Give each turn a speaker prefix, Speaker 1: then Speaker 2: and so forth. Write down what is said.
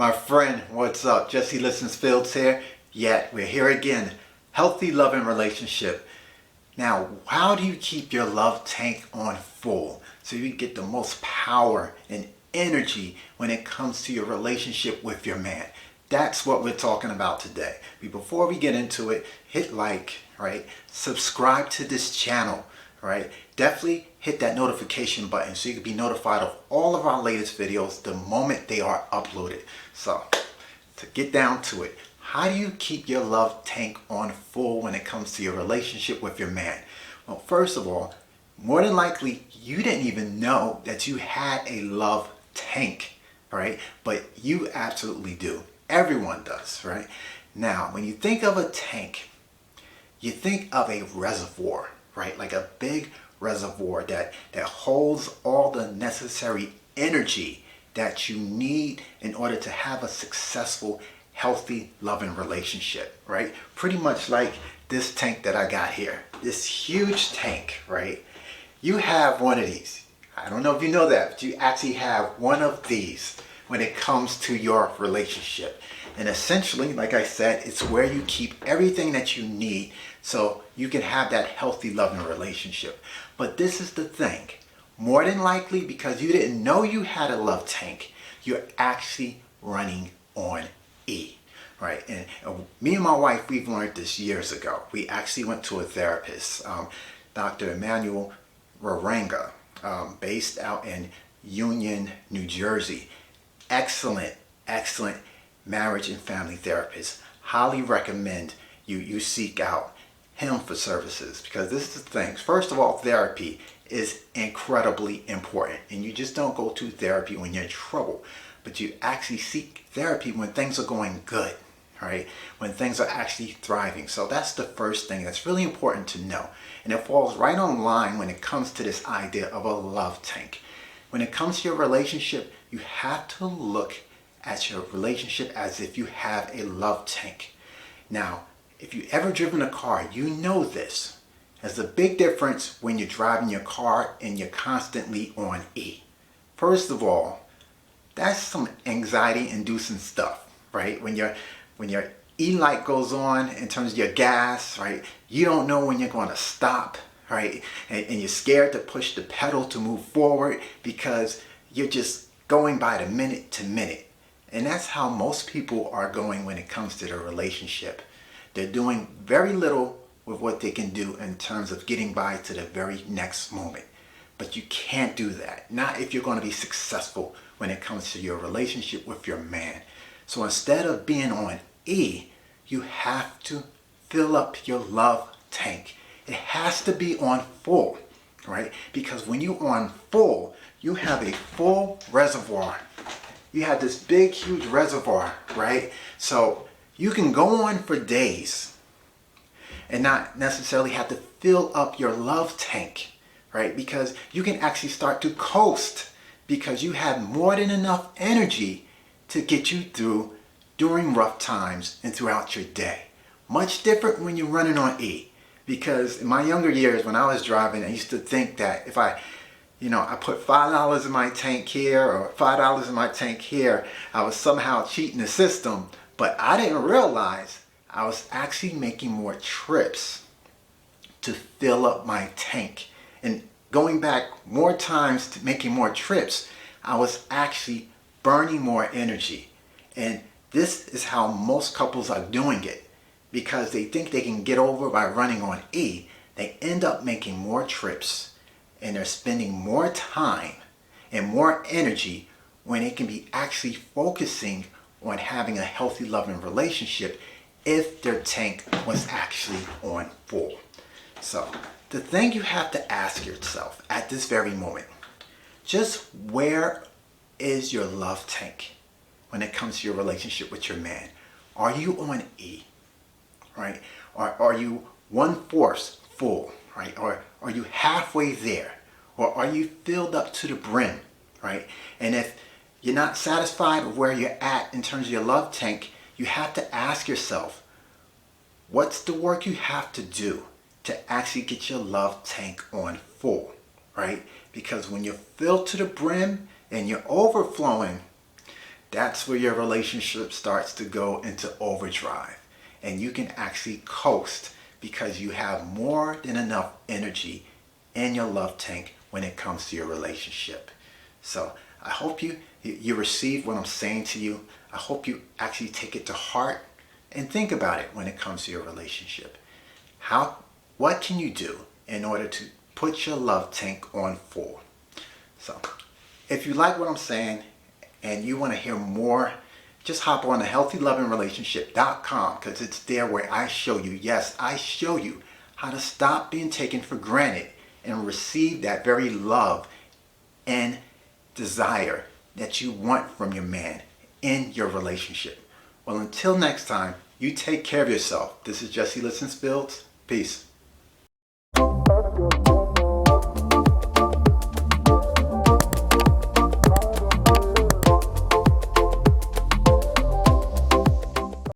Speaker 1: My friend, what's up? Jesse Listens Fields here. Yet we're here again. Healthy, loving relationship. Now, how do you keep your love tank on full so you get the most power and energy when it comes to your relationship with your man? That's what we're talking about today. Before we get into it, hit like, right? Subscribe to this channel, right? Definitely hit that notification button so you can be notified of all of our latest videos the moment they are uploaded. So, to get down to it, how do you keep your love tank on full when it comes to your relationship with your man? Well, first of all, more than likely, you didn't even know that you had a love tank, right? But you absolutely do. Everyone does, right? Now, when you think of a tank, you think of a reservoir, right? Like a big reservoir that holds all the necessary energy that you need in order to have a successful, healthy, loving relationship, right? Pretty much like this tank that I got here. This huge tank, right? You have one of these. I don't know if you know that, but you actually have one of these when it comes to your relationship. And essentially, like I said, it's where you keep everything that you need so you can have that healthy, loving relationship. But this is the thing. More than likely, because you didn't know you had a love tank, you're actually running on E, right? And me and my wife, we've learned this years ago. We actually went to a therapist, Dr. Emmanuel Raranga, based out in Union, New Jersey. Excellent marriage and family therapist. Highly recommend you seek out him for services, because this is the thing. First of all, therapy is incredibly important, and you just don't go to therapy when you're in trouble, but you actually seek therapy when things are going good, right? When things are actually thriving. So that's the first thing that's really important to know, and it falls right on line when it comes to this idea of a love tank. When it comes to your relationship, you have to look at your relationship as if you have a love tank. Now, if you've ever driven a car, you know this. There's a big difference when you're driving your car and you're constantly on E. First of all, that's some anxiety-inducing stuff, right? When your E light goes on in terms of your gas, right? You don't know when you're going to stop, right? And you're scared to push the pedal to move forward because you're just going by the minute to minute. And that's how most people are going when it comes to their relationship. They're doing very little with what they can do in terms of getting by to the very next moment. But you can't do that. Not if you're going to be successful when it comes to your relationship with your man. So instead of being on E, you have to fill up your love tank. It has to be on full, right? Because when you're on full, you have a full reservoir. You have this big, huge reservoir, right? So you can go on for days and not necessarily have to fill up your love tank, right? Because you can actually start to coast because you have more than enough energy to get you through during rough times and throughout your day. Much different when you're running on E. Because in my younger years when I was driving, I used to think that if I put $5 in my tank here or $5 in my tank here, I was somehow cheating the system. But I didn't realize I was actually making more trips to fill up my tank. And going back more times to making more trips, I was actually burning more energy. And this is how most couples are doing it. Because they think they can get over by running on E, they end up making more trips and they're spending more time and more energy when they can be actually focusing on having a healthy, loving relationship if their tank was actually on full. So the thing you have to ask yourself at this very moment, just where is your love tank when it comes to your relationship with your man? Are you on E, right? Or are you 1/4 full, right? Or are you halfway there? Or are you filled up to the brim, right? And if you're not satisfied with where you're at in terms of your love tank, you have to ask yourself, what's the work you have to do to actually get your love tank on full, right? Because when you're filled to the brim and you're overflowing, that's where your relationship starts to go into overdrive. And you can actually coast because you have more than enough energy in your love tank when it comes to your relationship. So I hope you receive what I'm saying to you. I hope you actually take it to heart and think about it when it comes to your relationship. What can you do in order to put your love tank on full? So if you like what I'm saying and you want to hear more, just hop on to healthylovingrelationship.com, because it's there where I show you, yes, I show you how to stop being taken for granted and receive that very love and desire that you want from your man in your relationship. Well, until next time, you take care of yourself. This is Jesse Listens Fields. Peace.